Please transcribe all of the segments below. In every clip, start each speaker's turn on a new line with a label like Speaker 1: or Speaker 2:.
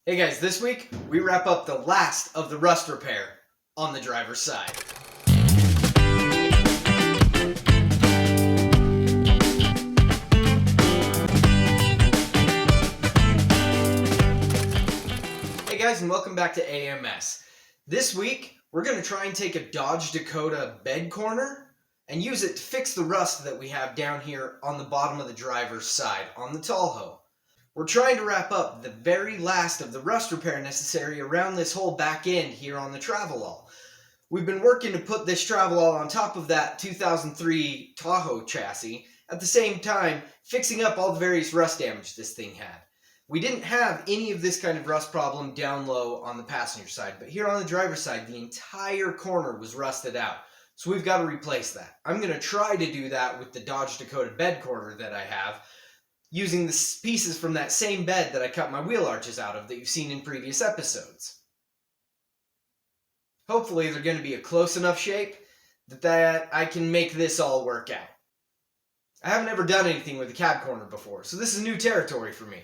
Speaker 1: Hey guys, this week we wrap up the last of the rust repair on the driver's side. Hey guys, and welcome back to AMS. This week we're going to try and take a Dodge Dakota bed corner and use it to fix the rust that we have down here on the bottom of the driver's side on the Tallhoe. We're trying to wrap up the very last of the rust repair necessary around this whole back end here on the Travelall. We've been working to put this Travelall on top of that 2003 Tahoe chassis, at the same time fixing up all the various rust damage this thing had. We didn't have any of this kind of rust problem down low on the passenger side, but here on the driver's side, the entire corner was rusted out. So we've got to replace that. I'm going to try to do that with the Dodge Dakota bed corner that I have, using the pieces from that same bed that I cut my wheel arches out of that you've seen in previous episodes. Hopefully they're going to be a close enough shape that I can make this all work out. I haven't ever done anything with a cab corner before, so this is new territory for me.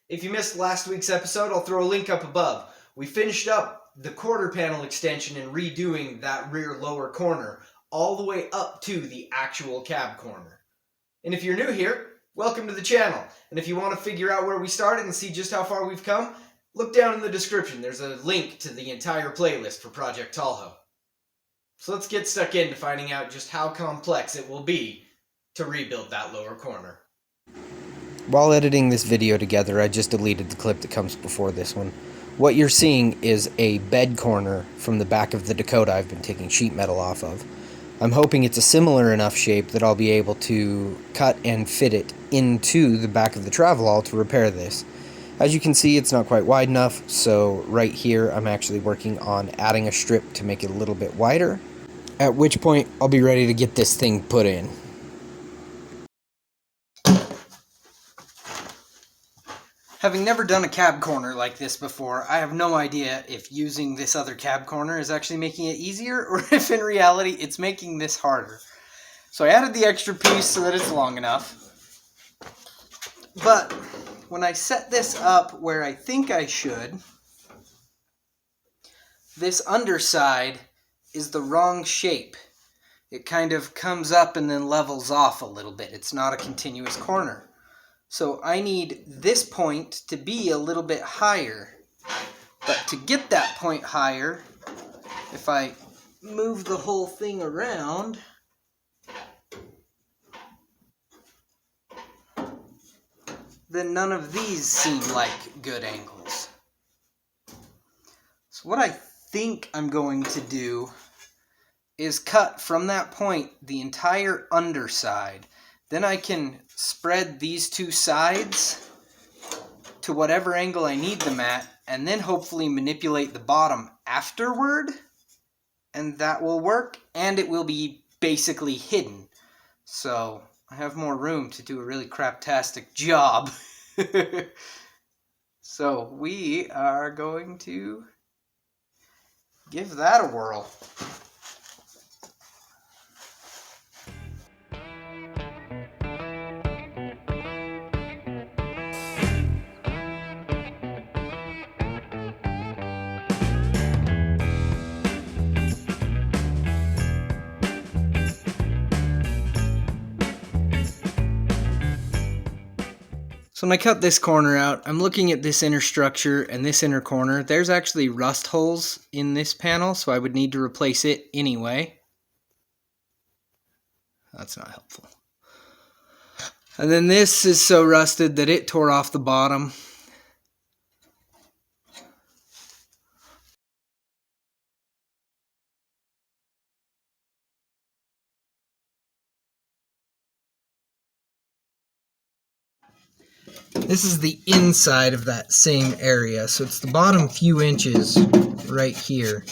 Speaker 1: If you missed last week's episode, I'll throw a link up above. We finished up the quarter panel extension and redoing that rear lower corner all the way up to the actual cab corner. And if you're new here, welcome to the channel, and if you want to figure out where we started and see just how far we've come, look down in the description. There's a link to the entire playlist for Project Tallhoe. So let's get stuck into finding out just how complex it will be to rebuild that lower corner.
Speaker 2: While editing this video together, I just deleted the clip that comes before this one. What you're seeing is a bed corner from the back of the Dakota I've been taking sheet metal off of. I'm hoping it's a similar enough shape that I'll be able to cut and fit it into the back of the Travelall to repair this. As you can see, it's not quite wide enough, so right here I'm actually working on adding a strip to make it a little bit wider, at which point I'll be ready to get this thing put in. Having never done a cab corner like this before, I have no idea if using this other cab corner is actually making it easier or if in reality it's making this harder. So I added the extra piece so that it's long enough. But when I set this up where I think I should, this underside is the wrong shape. It kind of comes up and then levels off a little bit. It's not a continuous corner. So I need this point to be a little bit higher. But to get that point higher, if I move the whole thing around, then none of these seem like good angles. So what I think I'm going to do is cut from that point the entire underside. Then I can spread these two sides to whatever angle I need them at, and then hopefully manipulate the bottom afterward, and that will work, and it will be basically hidden. So I have more room to do a really craptastic job. So we are going to give that a whirl. So when I cut this corner out, I'm looking at this inner structure and this inner corner. There's actually rust holes in this panel, so I would need to replace it anyway. That's not helpful. And then this is so rusted that it tore off the bottom. This is the inside of that same area, so it's the bottom few inches right here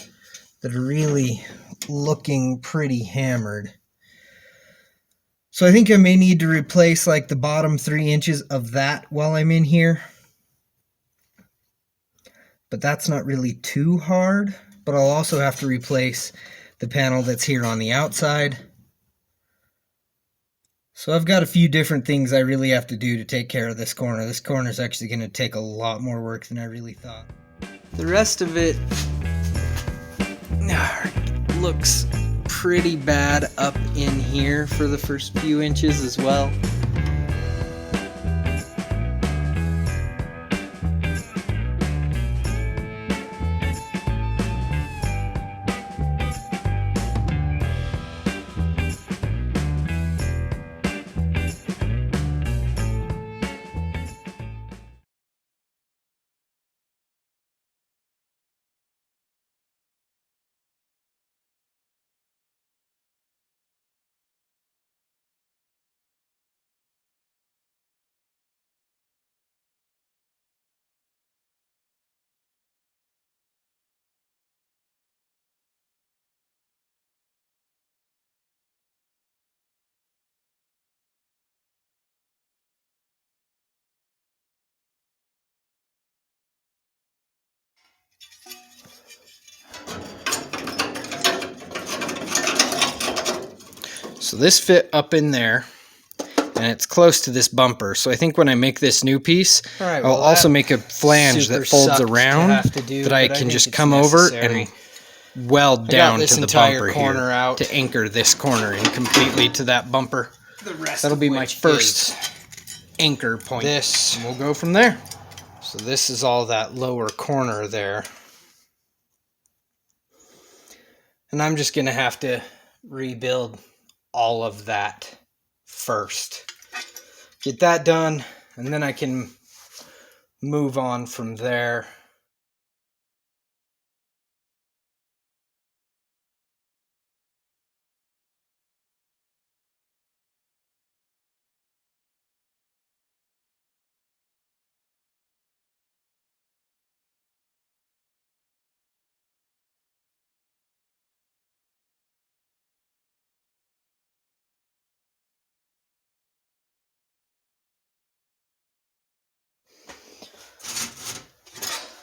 Speaker 2: that are really looking pretty hammered. So I think I may need to replace like the bottom 3 inches of that while I'm in here. But that's not really too hard, but I'll also have to replace the panel that's here on the outside. So I've got a few different things I really have to do to take care of this corner. This corner is actually going to take a lot more work than I really thought. The rest of it looks pretty bad up in here for the first few inches as well. So this fit up in there, and it's close to this bumper. So I think when I make this new piece, I'll also make a flange that folds around that I can just come over and weld down to the bumper here to anchor this corner in completely to that bumper. That'll be my first anchor point. And we'll go from there. So this is all that lower corner there. And I'm just going to have to rebuild all of that first. Get that done, and then I can move on from there.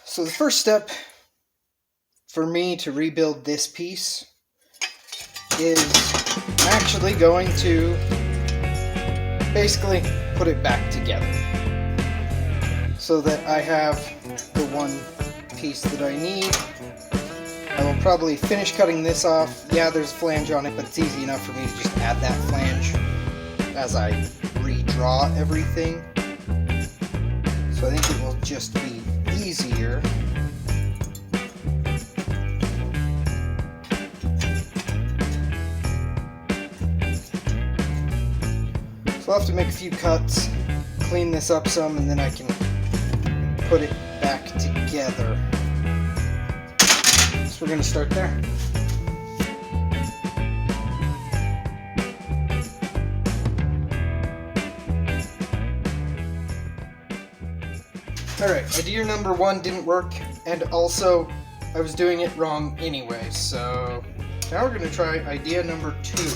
Speaker 2: So the first step for me to rebuild this piece is actually going to basically put it back together so that I have the one piece that I need. I will probably finish cutting this off. Yeah, there's a flange on it, but it's easy enough for me to just add that flange as I redraw everything. So I think it will just be easier. So I'll have to make a few cuts, clean this up some, and then I can put it back together. So we're going to start there. Alright, idea number one didn't work, and also I was doing it wrong anyway, so now we're going to try idea number two.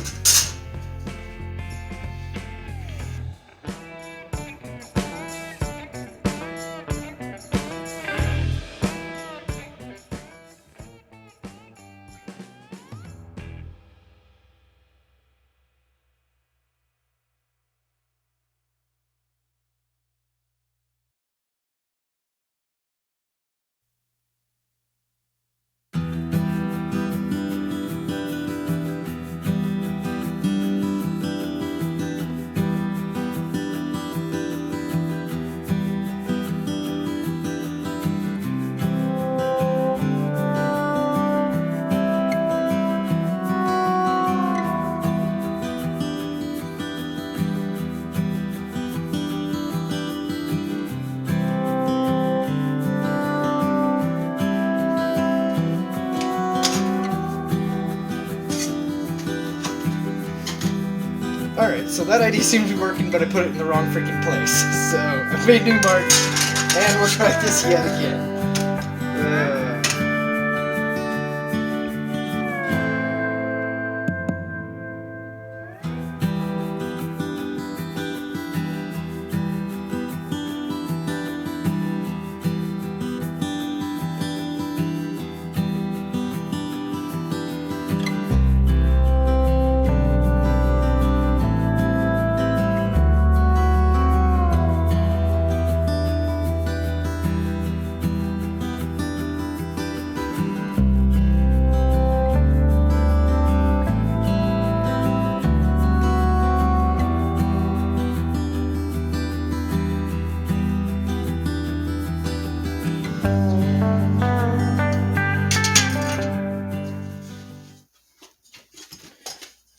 Speaker 2: Alright, so that idea seems to be working, but I put it in the wrong freaking place. So, I've made new marks, and we'll try this yet again.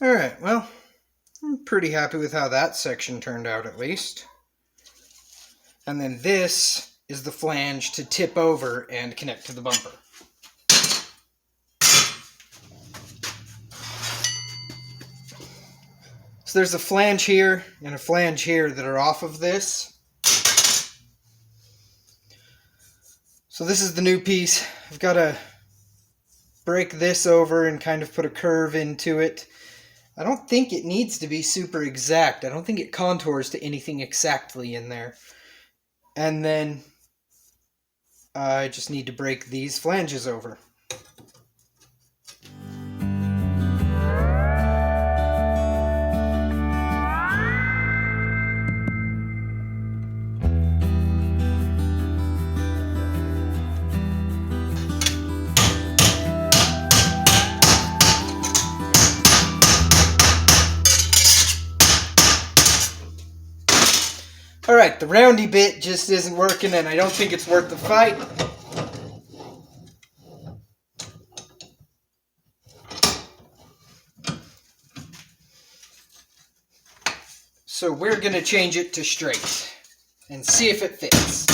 Speaker 2: Alright, well, I'm pretty happy with how that section turned out at least. And then this is the flange to tip over and connect to the bumper. So there's a flange here and a flange here that are off of this. So this is the new piece. I've got to break this over and kind of put a curve into it. I don't think it needs to be super exact. I don't think it contours to anything exactly in there. And then I just need to break these flanges over. Alright, the roundy bit just isn't working and I don't think it's worth the fight. So we're going to change it to straight and see if it fits.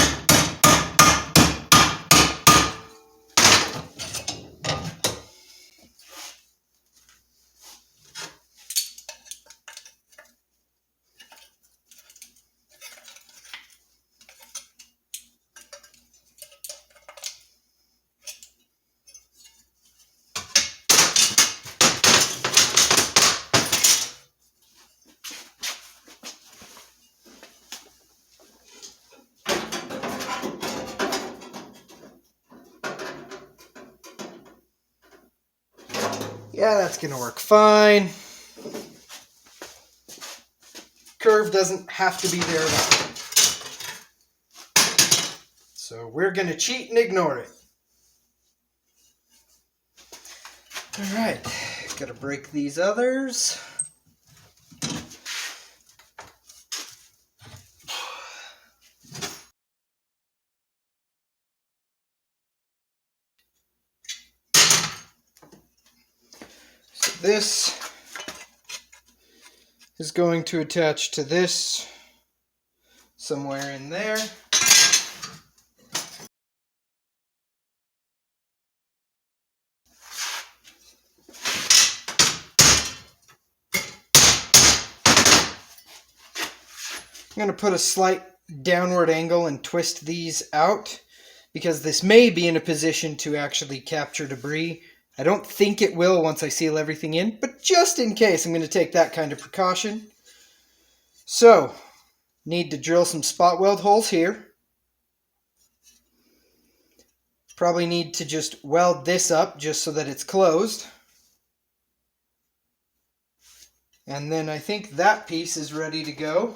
Speaker 2: Yeah, that's going to work fine. Curve doesn't have to be there at all. So we're going to cheat and ignore it. Alright, got to break these others. This is going to attach to this somewhere in there. I'm going to put a slight downward angle and twist these out because this may be in a position to actually capture debris. I don't think it will once I seal everything in, but just in case, I'm going to take that kind of precaution. So, need to drill some spot weld holes here. Probably need to just weld this up just so that it's closed. And then I think that piece is ready to go.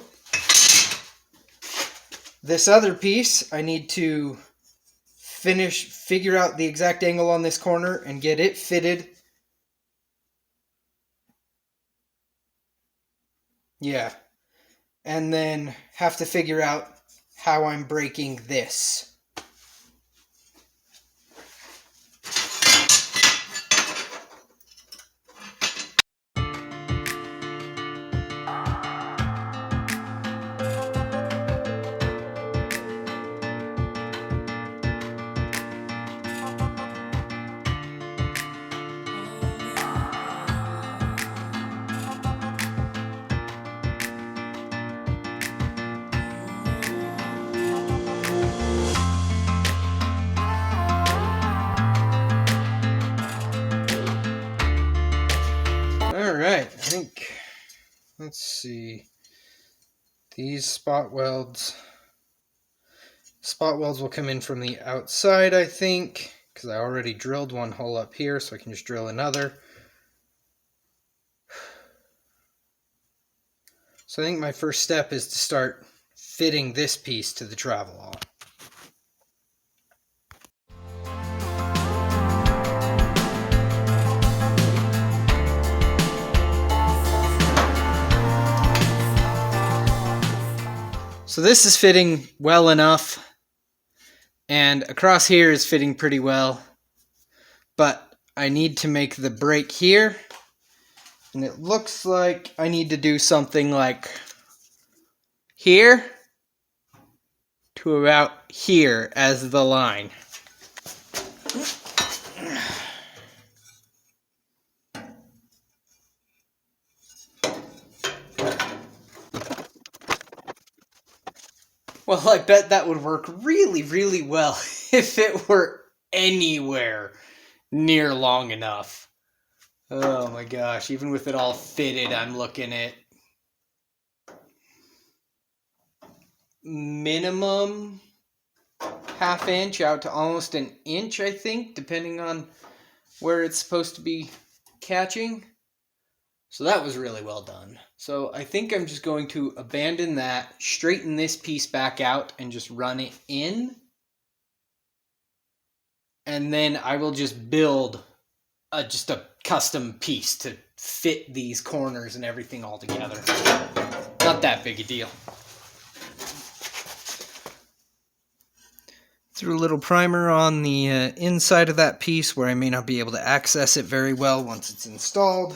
Speaker 2: This other piece, I need to figure out the exact angle on this corner and get it fitted. Yeah. And then have to figure out how I'm breaking this. Alright, I think, let's see, these spot welds will come in from the outside, I think, because I already drilled one hole up here, so I can just drill another. So I think my first step is to start fitting this piece to the Travelall. So this is fitting well enough. And across here is fitting pretty well. But I need to make the break here. And it looks like I need to do something like here to about here as the line. Well, I bet that would work really, really well if it were anywhere near long enough. Oh my gosh, even with it all fitted, I'm looking at minimum ½ inch out to almost an inch, I think, depending on where it's supposed to be catching. So that was really well done. So I think I'm just going to abandon that, straighten this piece back out, and just run it in. And then I will just build just a custom piece to fit these corners and everything all together. Not that big a deal. Threw a little primer on the inside of that piece where I may not be able to access it very well once it's installed.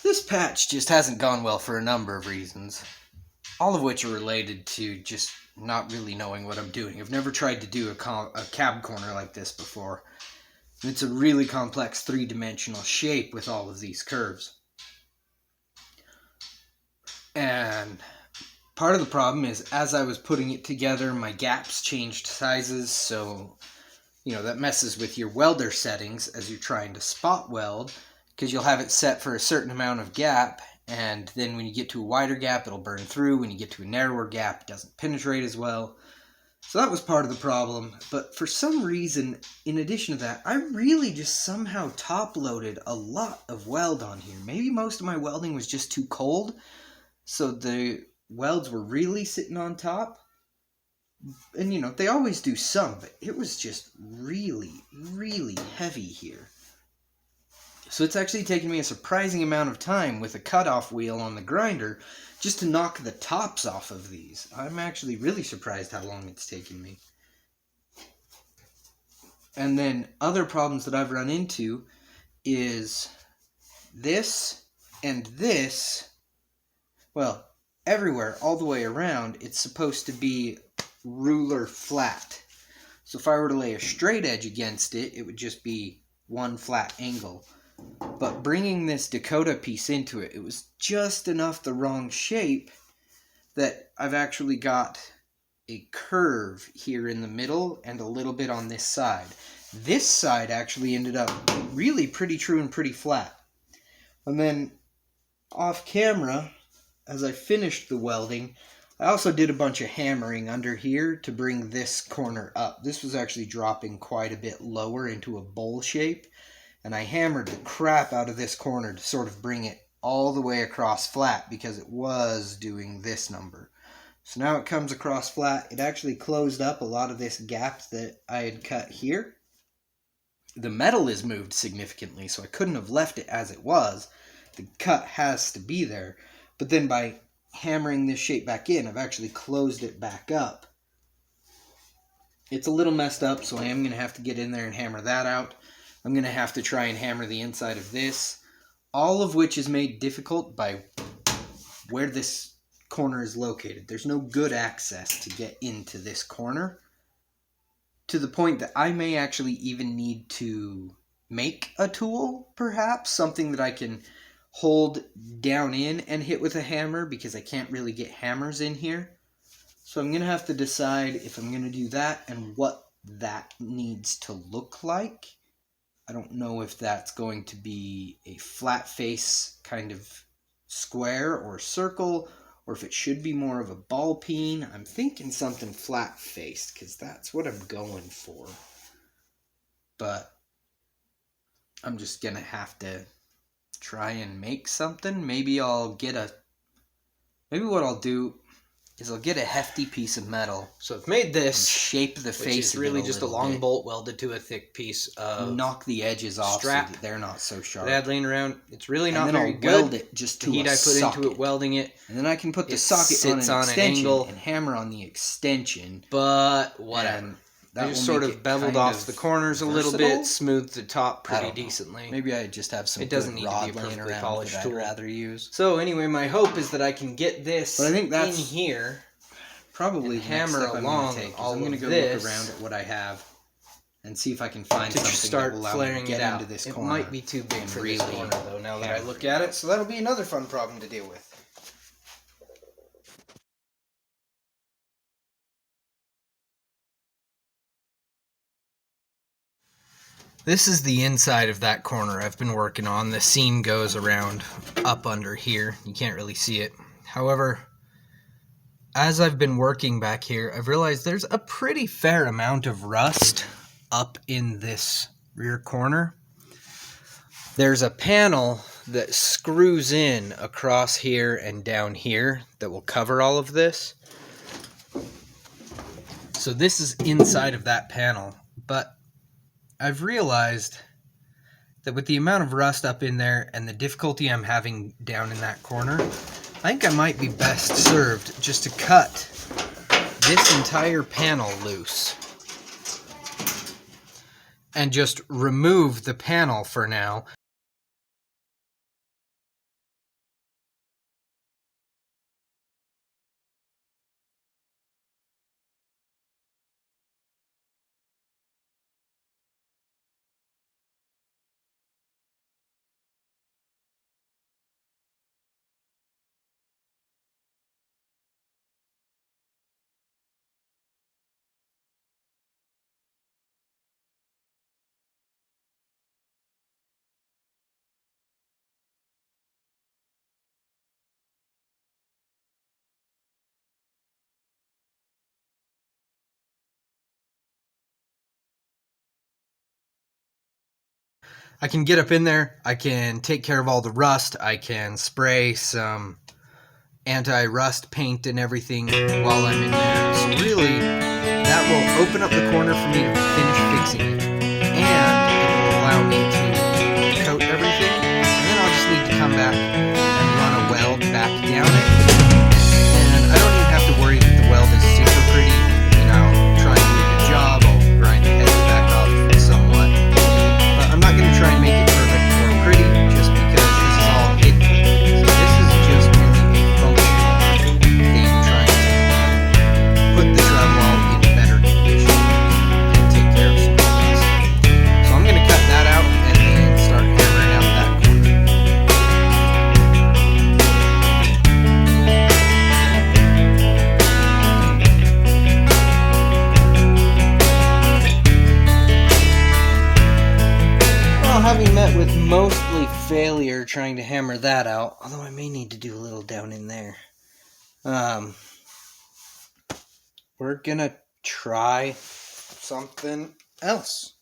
Speaker 2: This patch just hasn't gone well for a number of reasons, all of which are related to just not really knowing what I'm doing. I've never tried to do a cab corner like this before. It's a really complex three-dimensional shape with all of these curves. And part of the problem is, as I was putting it together, my gaps changed sizes, so that messes with your welder settings as you're trying to spot weld, because you'll have it set for a certain amount of gap, and then when you get to a wider gap, it'll burn through. When you get to a narrower gap, it doesn't penetrate as well. So that was part of the problem. But for some reason, in addition to that, I really just somehow top-loaded a lot of weld on here. Maybe most of my welding was just too cold, so the welds were really sitting on top. And they always do some, but it was just really, really heavy here. So it's actually taken me a surprising amount of time with a cutoff wheel on the grinder just to knock the tops off of these. I'm actually really surprised how long it's taken me. And then other problems that I've run into is this and this. Well, everywhere, all the way around, it's supposed to be ruler flat. So if I were to lay a straight edge against it, it would just be one flat angle. But bringing this Dakota piece into it, it was just enough the wrong shape that I've actually got a curve here in the middle and a little bit on this side. This side actually ended up really pretty true and pretty flat. And then off camera, as I finished the welding, I also did a bunch of hammering under here to bring this corner up. This was actually dropping quite a bit lower into a bowl shape, and I hammered the crap out of this corner to sort of bring it all the way across flat because it was doing this number. So now it comes across flat. It actually closed up a lot of this gap that I had cut here. The metal is moved significantly, so I couldn't have left it as it was. The cut has to be there. But then by hammering this shape back in, I've actually closed it back up. It's a little messed up, so I am going to have to get in there and hammer that out. I'm going to have to try and hammer the inside of this, all of which is made difficult by where this corner is located. There's no good access to get into this corner, to the point that I may actually even need to make a tool, perhaps, something that I can hold down in and hit with a hammer, because I can't really get hammers in here. So I'm going to have to decide if I'm going to do that and what that needs to look like. I don't know if that's going to be a flat face kind of square or circle, or if it should be more of a ball peen. I'm thinking something flat faced, because that's what I'm going for. But I'm just going to have to try and make something. Maybe what I'll do is I'll get a hefty piece of metal.
Speaker 1: So I've made this,
Speaker 2: shape the face.
Speaker 1: It's really just a long bolt welded to a thick piece of
Speaker 2: knock the edges off
Speaker 1: strap
Speaker 2: so that they're not so sharp.
Speaker 1: that I had laying around. It's really not very good.
Speaker 2: Weld it just to
Speaker 1: the heat I put into it welding it,
Speaker 2: and then I can put the socket on an extension and hammer on the extension.
Speaker 1: But whatever. I just sort of beveled off the corners a little bit, smoothed the top pretty decently.
Speaker 2: Maybe I just have some.
Speaker 1: It doesn't need to be a perfectly polished tool.
Speaker 2: I'd rather use.
Speaker 1: So anyway, my hope is that I can get this in here.
Speaker 2: Probably
Speaker 1: hammer along all of this. I'm going to go
Speaker 2: look around at what I have and see if I can find something
Speaker 1: start
Speaker 2: that will allow
Speaker 1: flaring
Speaker 2: me to get
Speaker 1: it out.
Speaker 2: into this
Speaker 1: it
Speaker 2: corner.
Speaker 1: Might be too big for this corner, though, now that I look at it. So that'll be another fun problem to deal with. This is the inside of that corner I've been working on. The seam goes around up under here. You can't really see it. However, as I've been working back here, I've realized there's a pretty fair amount of rust up in this rear corner. There's a panel that screws in across here and down here that will cover all of this. So this is inside of that panel, but I've realized that with the amount of rust up in there and the difficulty I'm having down in that corner, I think I might be best served just to cut this entire panel loose and just remove the panel for now.
Speaker 2: I can get up in there, I can take care of all the rust, I can spray some anti-rust paint and everything while I'm in there. So really, that will open up the corner for me to finish fixing it, and it will allow me to coat everything, and then I'll just need to come back and run a weld back down it, and I don't even have to worry that the weld is super pretty. I'll try and do a good job, I'll grind the heads back off somewhat, but I'm not going to try and make it perfect or pretty just because this is all hidden. So this is just really a functional thing, trying to put the Travelall in better condition and take care of some things. So I'm going to cut that out and then start hammering out that corner. Well, having met with mostly failure trying to hammer that out, although I may need to do a little down in there, we're gonna try something else.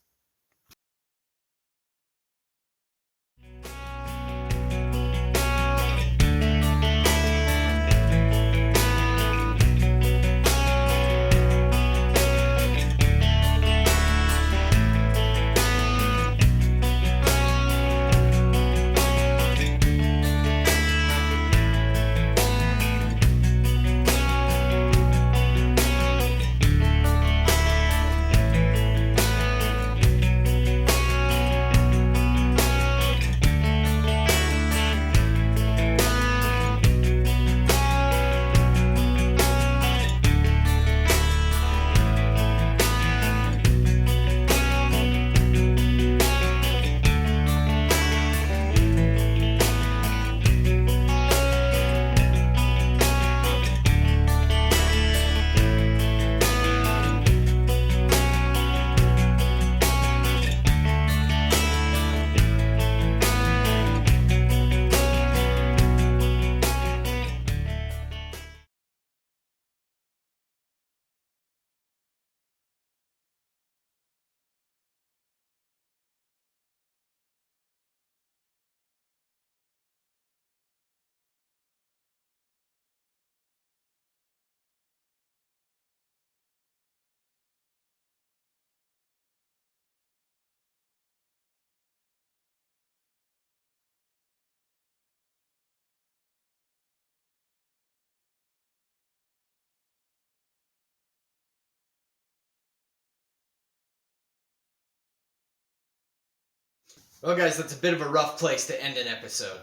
Speaker 1: Well, guys, that's a bit of a rough place to end an episode.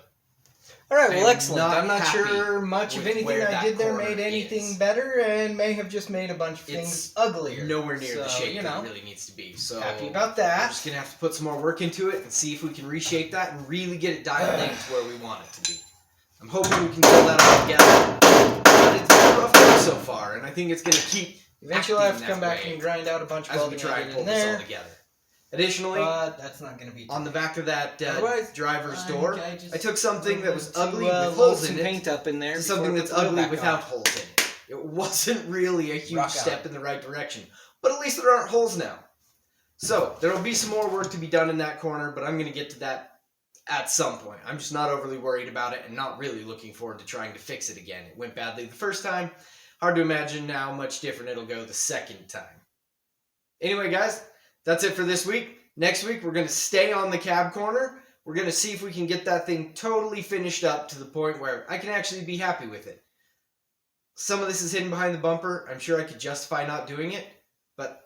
Speaker 2: All right,
Speaker 1: I
Speaker 2: well,
Speaker 1: am
Speaker 2: excellent.
Speaker 1: not
Speaker 2: I'm not
Speaker 1: happy
Speaker 2: sure much of
Speaker 1: with
Speaker 2: anything
Speaker 1: where
Speaker 2: I
Speaker 1: that
Speaker 2: did there
Speaker 1: corner
Speaker 2: made anything
Speaker 1: is.
Speaker 2: better, and may have just made a bunch of
Speaker 1: It's
Speaker 2: things uglier.
Speaker 1: Nowhere near the
Speaker 2: So,
Speaker 1: shape
Speaker 2: you
Speaker 1: that
Speaker 2: know,
Speaker 1: it really needs to be. So
Speaker 2: happy about
Speaker 1: we're
Speaker 2: that.
Speaker 1: just gonna have to put some more work into it and see if we can reshape that and really get it dialed in to where we want it to be. I'm hoping we can pull that all together. But it's been a rough work so far, and I think it's gonna keep.
Speaker 2: Eventually, I'll have to
Speaker 1: acting
Speaker 2: come
Speaker 1: that
Speaker 2: back
Speaker 1: way
Speaker 2: and grind out a bunch of
Speaker 1: as we
Speaker 2: welding
Speaker 1: try
Speaker 2: I
Speaker 1: and
Speaker 2: did
Speaker 1: pull
Speaker 2: in
Speaker 1: this all
Speaker 2: there.
Speaker 1: together. Additionally,
Speaker 2: But that's not going to be
Speaker 1: on the back of that
Speaker 2: Otherwise,
Speaker 1: driver's
Speaker 2: I
Speaker 1: door,
Speaker 2: think I just
Speaker 1: I took something that was
Speaker 2: to,
Speaker 1: ugly with
Speaker 2: load
Speaker 1: holes
Speaker 2: some
Speaker 1: in it
Speaker 2: paint up in there
Speaker 1: to
Speaker 2: before
Speaker 1: something
Speaker 2: I
Speaker 1: that's
Speaker 2: put the wheel
Speaker 1: ugly
Speaker 2: back
Speaker 1: without
Speaker 2: on.
Speaker 1: holes in it. It wasn't really a huge
Speaker 2: Rock
Speaker 1: step
Speaker 2: on.
Speaker 1: in the right direction, but at least there aren't holes now. So there will be some more work to be done in that corner, but I'm going to get to that at some point. I'm just not overly worried about it and not really looking forward to trying to fix it again. It went badly the first time. Hard to imagine how much different it'll go the second time. Anyway, guys, that's it for this week. Next week, we're going to stay on the cab corner. We're going to see if we can get that thing totally finished up to the point where I can actually be happy with it. Some of this is hidden behind the bumper. I'm sure I could justify not doing it, but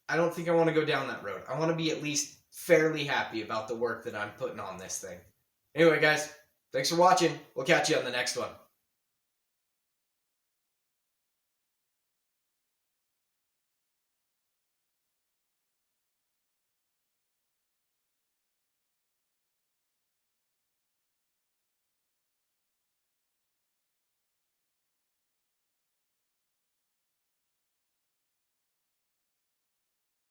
Speaker 1: I don't think I want to go down that road. I want to be at least fairly happy about the work that I'm putting on this thing. Anyway, guys, thanks for watching. We'll catch you on the next one.